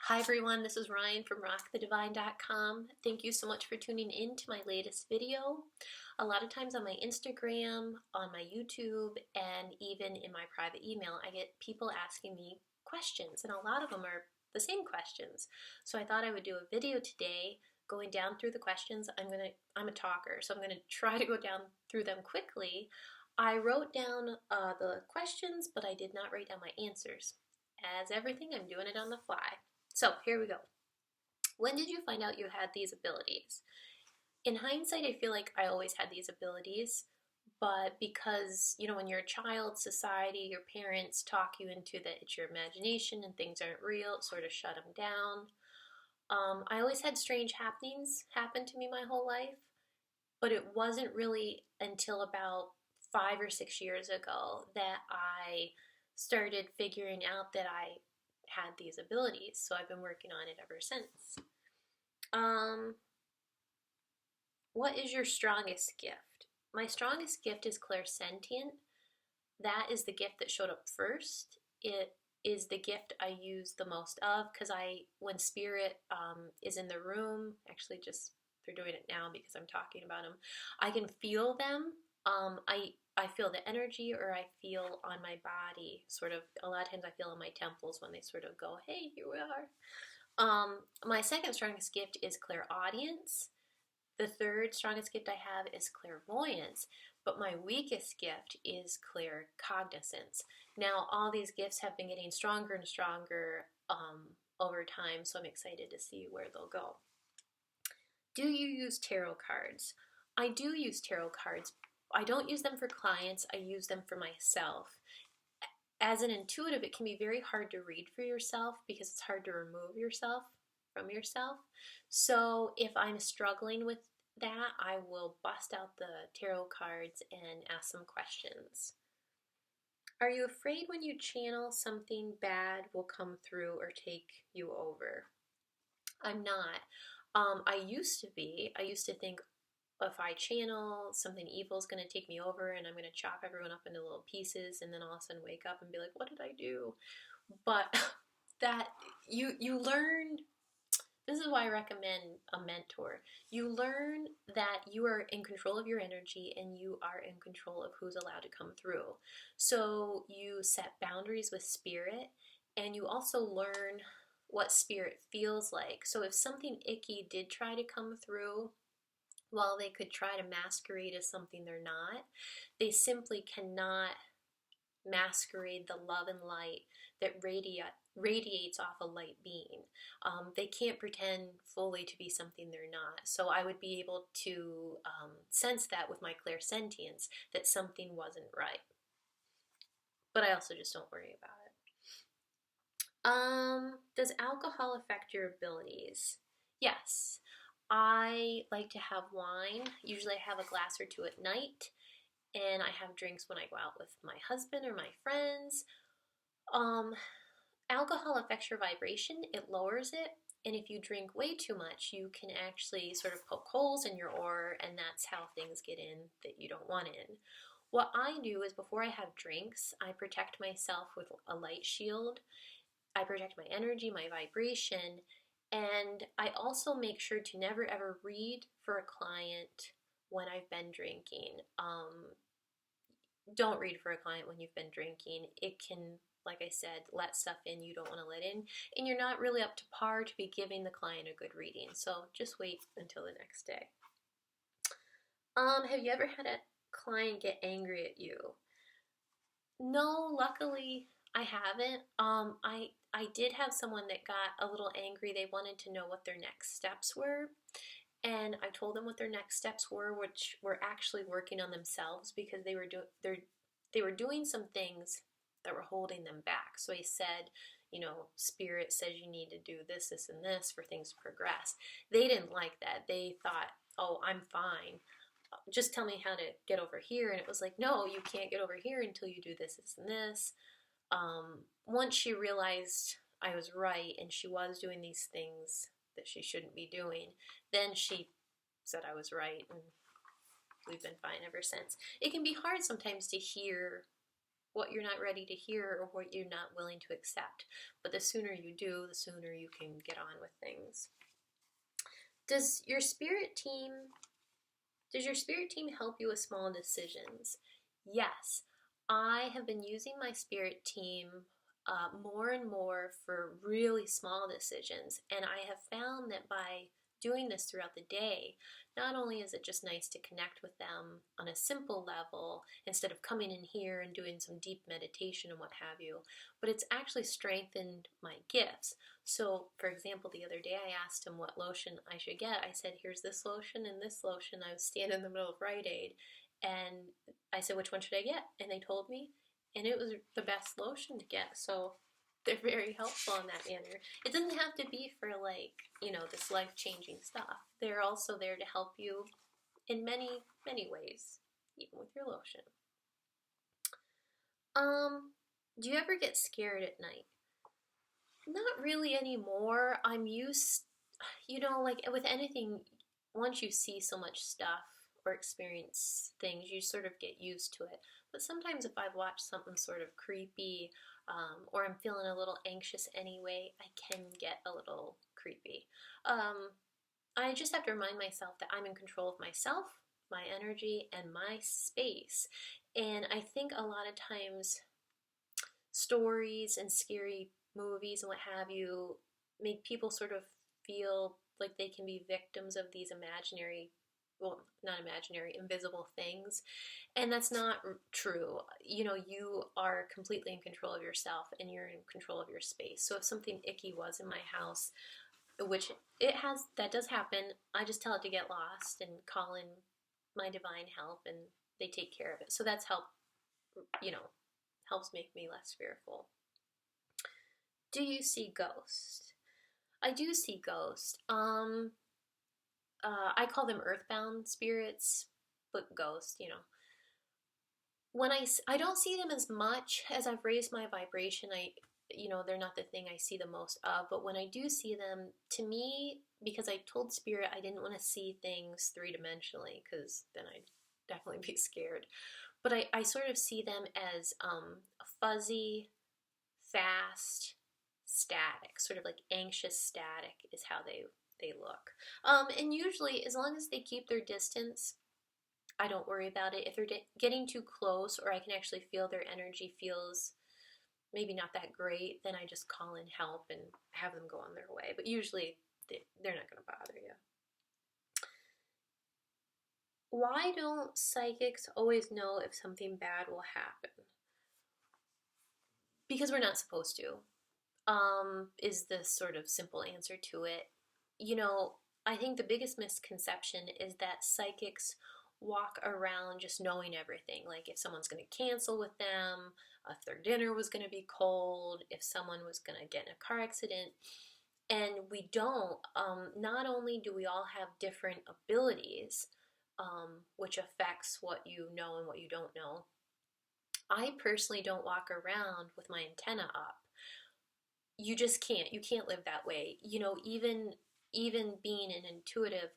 Hi everyone, this is Ryan from rockthedivine.com. Thank you so much for tuning in to my latest video. A lot of times on my Instagram, on my YouTube, and even in my private email, I get people asking me questions, and a lot of them are the same questions. So I thought I would do a video today going down through the questions. I'm a talker, so I'm gonna try to go down through them quickly. I wrote down the questions, but I did not write down my answers. As everything, I'm doing it on the fly. So here we go. When did you find out you had these abilities? In hindsight, I feel like I always had these abilities, but because, when you're a child, society, your parents talk you into that it's your imagination and things aren't real, it sort of shut them down. I always had strange happenings happen to me my whole life, but it wasn't really until about 5 or 6 years ago that I started figuring out that I had these abilities. So I've been working on it ever since. What is your strongest gift? My strongest gift is clairsentient. That is the gift that showed up first. It is the gift I use the most of because when spirit is in the room, actually just they're doing it now because I'm talking about them, I can feel them. I feel the energy, or I feel on my body, sort of, a lot of times I feel in my temples when they sort of go, hey, here we are. My second strongest gift is clairaudience. The third strongest gift I have is clairvoyance, but my weakest gift is claircognizance. Now, all these gifts have been getting stronger and stronger over time, so I'm excited to see where they'll go. Do you use tarot cards? I do use tarot cards. I don't use them for clients, I use them for myself. As an intuitive, it can be very hard to read for yourself because it's hard to remove yourself from yourself. So if I'm struggling with that, I will bust out the tarot cards and ask some questions. Are you afraid when you channel something bad will come through or take you over? I'm not. I used to be. I used to think, if I channel, something evil is going to take me over and I'm going to chop everyone up into little pieces and then all of a sudden wake up and be like, what did I do? But that you learn, this is why I recommend a mentor. You learn that you are in control of your energy and you are in control of who's allowed to come through. So you set boundaries with spirit, and you also learn what spirit feels like. So if something icky did try to come through, while they could try to masquerade as something they're not, they simply cannot masquerade the love and light that radiates off a light being. They can't pretend fully to be something they're not. So I would be able to sense that with my clairsentience, that something wasn't right. But I also just don't worry about it. Does alcohol affect your abilities? Yes. I like to have wine. Usually I have a glass or two at night, and I have drinks when I go out with my husband or my friends. Alcohol affects your vibration. It lowers it, and if you drink way too much, you can actually sort of poke holes in your aura, and that's how things get in that you don't want in. What I do is, before I have drinks, I protect myself with a light shield. I protect my energy, my vibration, and I also make sure to never ever read for a client when I've been drinking. Don't read for a client when you've been drinking. It can, like I said, let stuff in you don't want to let in, and you're not really up to par to be giving the client a good reading. So just wait until the next day. Have you ever had a client get angry at you? No, luckily I haven't. I did have someone that got a little angry. They wanted to know what their next steps were, and I told them what their next steps were, which were actually working on themselves because they were doing some things that were holding them back. So I said, spirit says you need to do this, this, and this for things to progress. They didn't like that. They thought, oh, I'm fine. Just tell me how to get over here. And it was like, no, you can't get over here until you do this, this, and this. Once she realized I was right and she was doing these things that she shouldn't be doing, then she said I was right, and we've been fine ever since. It can be hard sometimes to hear what you're not ready to hear or what you're not willing to accept. But the sooner you do, the sooner you can get on with things. Does your spirit team help you with small decisions? Yes. I have been using my spirit team more and more for really small decisions, and I have found that by doing this throughout the day, not only is it just nice to connect with them on a simple level instead of coming in here and doing some deep meditation and what have you, but it's actually strengthened my gifts. So, for example, the other day I asked him what lotion I should get. I said, here's this lotion and this lotion. I was standing in the middle of Rite Aid, and I said, which one should I get? And they told me, and it was the best lotion to get. So they're very helpful in that manner. It doesn't have to be for this life-changing stuff. They're also there to help you in many, many ways, even with your lotion. Do you ever get scared at night? Not really anymore. I'm used, like with anything, once you see so much stuff or experience things, you sort of get used to it. But sometimes if I've watched something sort of creepy, or I'm feeling a little anxious anyway, I can get a little creepy. I just have to remind myself that I'm in control of myself, my energy, and my space. And I think a lot of times stories and scary movies and what have you make people sort of feel like they can be victims of these invisible things. And that's not true. You are completely in control of yourself and you're in control of your space. So if something icky was in my house, which that does happen, I just tell it to get lost and call in my divine help and they take care of it. So that's helps make me less fearful. Do you see ghosts? I do see ghosts. I call them earthbound spirits, but ghosts, When I don't see them as much as I've raised my vibration. They're not the thing I see the most of, but when I do see them, to me, because I told Spirit I didn't want to see things three-dimensionally, because then I'd definitely be scared. But I sort of see them as a fuzzy, fast, static, sort of like anxious static is how they look. And usually, as long as they keep their distance, I don't worry about it. If they're getting too close or I can actually feel their energy feels maybe not that great, then I just call in help and have them go on their way. But usually, they're not going to bother you. Why don't psychics always know if something bad will happen? Because we're not supposed to, is the sort of simple answer to it. I think the biggest misconception is that psychics walk around just knowing everything. Like if someone's going to cancel with them, if their dinner was going to be cold, if someone was going to get in a car accident. And we don't. Not only do we all have different abilities, which affects what you know and what you don't know. I personally don't walk around with my antenna up. You just can't. You can't live that way. Even being an intuitive,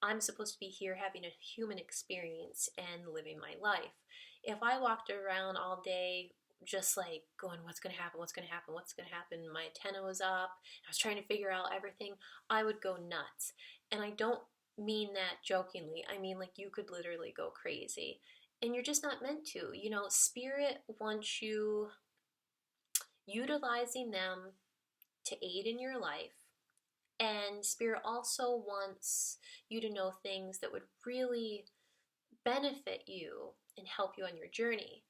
I'm supposed to be here having a human experience and living my life. If I walked around all day just like going, what's going to happen, what's going to happen, what's going to happen, my antenna was up, I was trying to figure out everything, I would go nuts. And I don't mean that jokingly. I mean like you could literally go crazy. And you're just not meant to. Spirit wants you utilizing them to aid in your life. And Spirit also wants you to know things that would really benefit you and help you on your journey.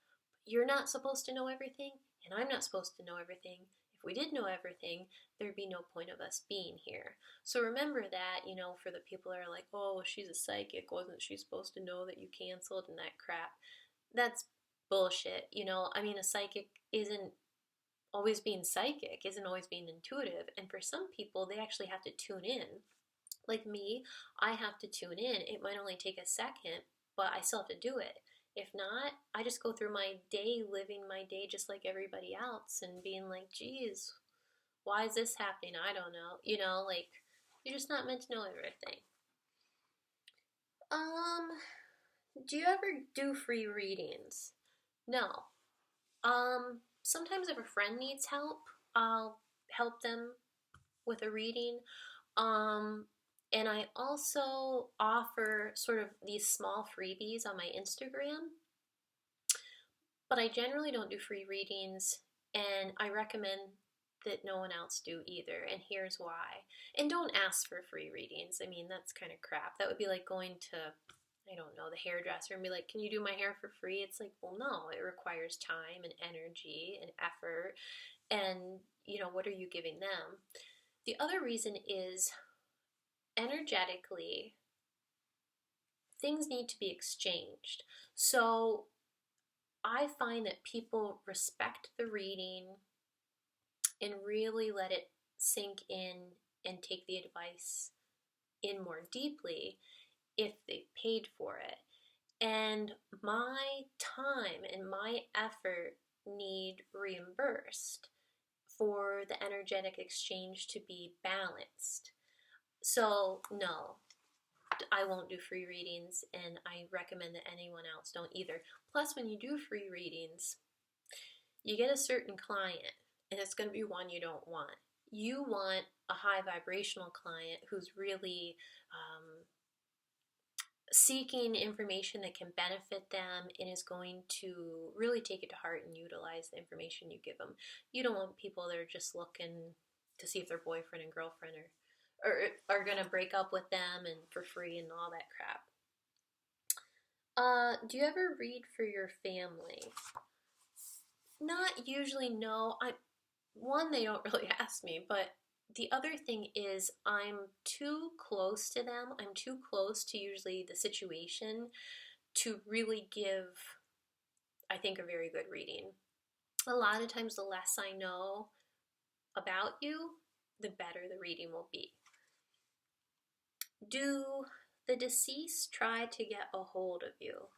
You're not supposed to know everything, and I'm not supposed to know everything. If we did know everything, there'd be no point of us being here. So remember that, for the people that are like, oh, she's a psychic. Wasn't she supposed to know that you canceled and that crap? That's bullshit. A psychic isn't always being psychic, isn't always being intuitive. And for some people, they actually have to tune in. Like me, I have to tune in. It might only take a second, but I still have to do it. If not, I just go through my day, living my day just like everybody else and being like, geez, why is this happening? I don't know. You're just not meant to know everything. Do you ever do free readings? No. Sometimes if a friend needs help, I'll help them with a reading. Um, and I also offer sort of these small freebies on my Instagram, but I generally don't do free readings, and I recommend that no one else do either, and here's why. And don't ask for free readings. I mean, that's kind of crap. That would be like going to, I don't know, the hairdresser and be like, can you do my hair for free? It's like, well, no, it requires time and energy and effort. And, what are you giving them? The other reason is energetically, things need to be exchanged. So I find that people respect the reading and really let it sink in and take the advice in more deeply if they paid for it. And my time and my effort need reimbursed for the energetic exchange to be balanced. So, no, I won't do free readings, and I recommend that anyone else don't either. Plus, when you do free readings, you get a certain client, and it's going to be one you don't want. You want a high vibrational client who's really seeking information that can benefit them and is going to really take it to heart and utilize the information you give them. You don't want people that are just looking to see if their boyfriend and girlfriend are going to break up with them and for free and all that crap. Do you ever read for your family? Not usually, no. One, they don't really ask me, but the other thing is I'm too close to them. I'm too close to usually the situation to really give, I think, a very good reading. A lot of times, the less I know about you, the better the reading will be. Do the deceased try to get a hold of you?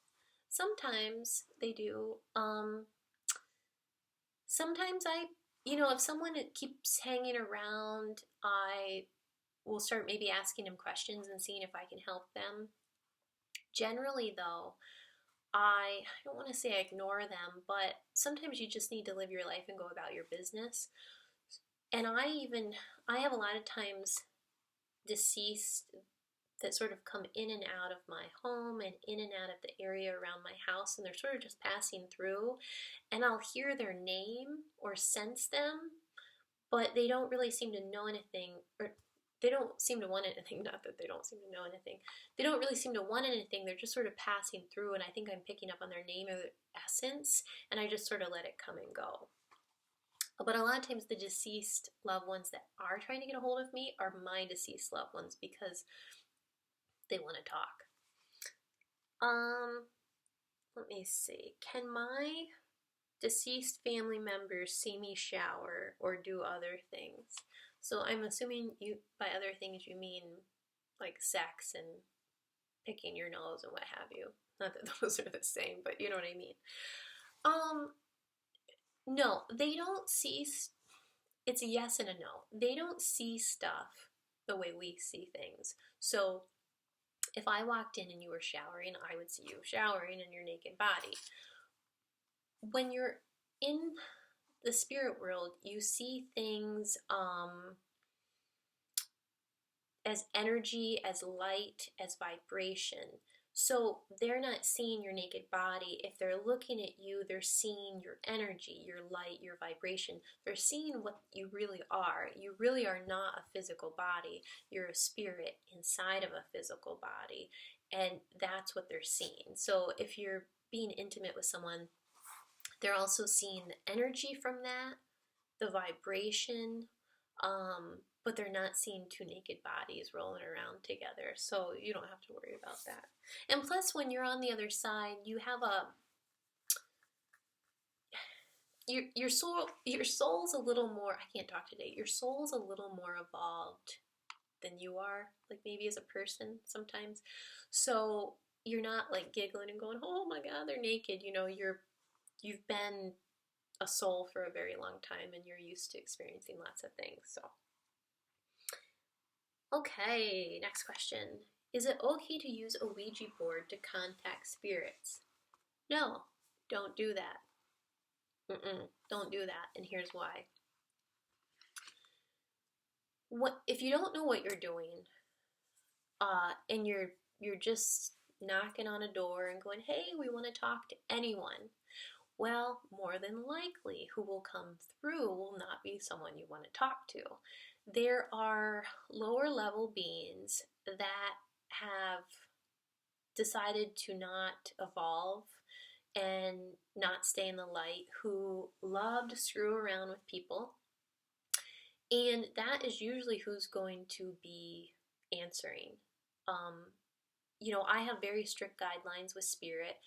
Sometimes they do. Sometimes if someone keeps hanging around, I will start maybe asking them questions and seeing if I can help them. Generally, though, I don't want to say I ignore them, but sometimes you just need to live your life and go about your business. And I have a lot of times deceased that sort of come in and out of my home and in and out of the area around my house, and they're sort of just passing through, and I'll hear their name or sense them, but they don't really seem to know anything, or they don't seem to want anything. Not that they don't seem to know anything. They don't really seem to want anything. They're just sort of passing through, and I think I'm picking up on their name or their essence, and I just sort of let it come and go. But a lot of times the deceased loved ones that are trying to get a hold of me are my deceased loved ones because they want to talk. Let me see. Can my deceased family members see me shower or do other things? So I'm assuming by other things you mean like sex and picking your nose and what have you. Not that those are the same, but you know what I mean. No, they don't see. It's a yes and a no. They don't see stuff the way we see things. So if I walked in and you were showering, I would see you showering in your naked body. When you're in the spirit world, you see things as energy, as light, as vibration. So they're not seeing your naked body. If they're looking at you, they're seeing your energy, your light, your vibration. They're seeing what you really are. You really are not a physical body. You're a spirit inside of a physical body. And that's what they're seeing. So if you're being intimate with someone, they're also seeing the energy from that, the vibration, but they're not seeing two naked bodies rolling around together, so you don't have to worry about that. And plus, when you're on the other side, you have your soul's a little more, I can't talk today, your soul's a little more evolved than you are, like maybe as a person sometimes. So you're not like giggling and going, oh my god, they're naked. You've been a soul for a very long time and you're used to experiencing lots of things. So okay, next question. Is it okay to use a Ouija board to contact spirits? No, don't do that. Don't do that, and here's why. If you don't know what you're doing, and you're just knocking on a door and going, "Hey, we want to talk to anyone." Well, more than likely, who will come through will not be someone you want to talk to. There are lower level beings that have decided to not evolve and not stay in the light, who love to screw around with people. And that is usually who's going to be answering. I have very strict guidelines with spirit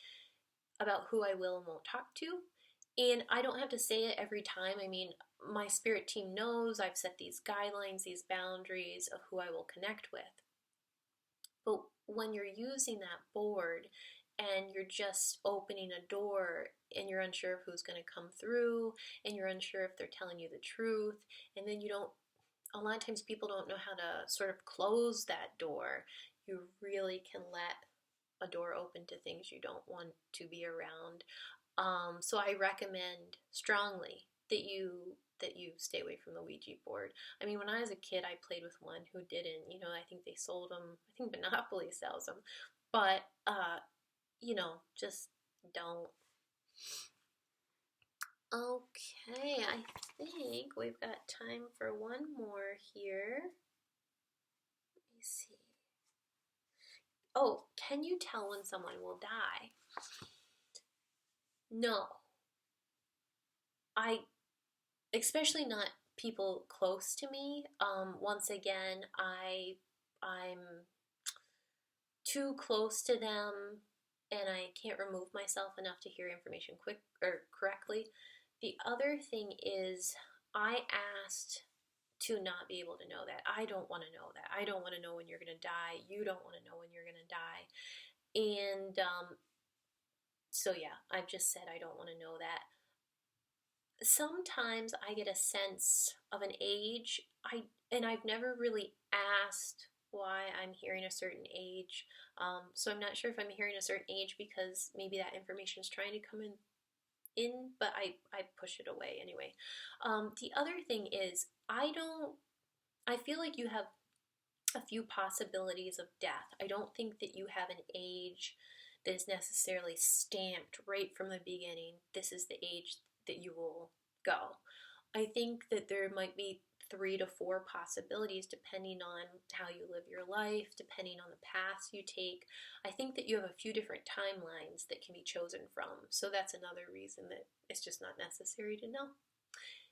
about who I will and won't talk to. And I don't have to say it every time. I mean, my spirit team knows I've set these guidelines, these boundaries of who I will connect with. But when you're using that board and you're just opening a door and you're unsure of who's going to come through and you're unsure if they're telling you the truth, and then a lot of times people don't know how to sort of close that door, you really can let a door open to things you don't want to be around. So I recommend strongly that you stay away from the Ouija board. I mean, when I was a kid, I played with one who didn't. I think they sold them. I think Monopoly sells them, but just don't. Okay, I think we've got time for one more here. Let me see. Oh, can you tell when someone will die? No. Especially not people close to me. Once again, I'm too close to them and I can't remove myself enough to hear information quick or correctly. The other thing is I asked to not be able to know that. I don't want to know that. I don't want to know when you're going to die. You don't want to know when you're going to die. And so yeah, I've just said I don't want to know that. Sometimes I get a sense of an age. I've never really asked why I'm hearing a certain age. So I'm not sure if I'm hearing a certain age because maybe that information is trying to come in, but I push it away anyway. The other thing is I feel like you have a few possibilities of death. I don't think that you have an age that is necessarily stamped right from the beginning. This is the age that you will go. I think that there might be 3 to 4 possibilities depending on how you live your life, depending on the paths you take. I think that you have a few different timelines that can be chosen from. So that's another reason that it's just not necessary to know.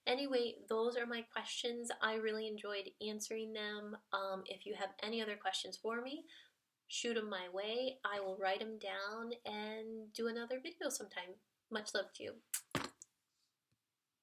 Anyway, those are my questions. I really enjoyed answering them. If you have any other questions for me, shoot them my way. I will write them down and do another video sometime. Much love to you.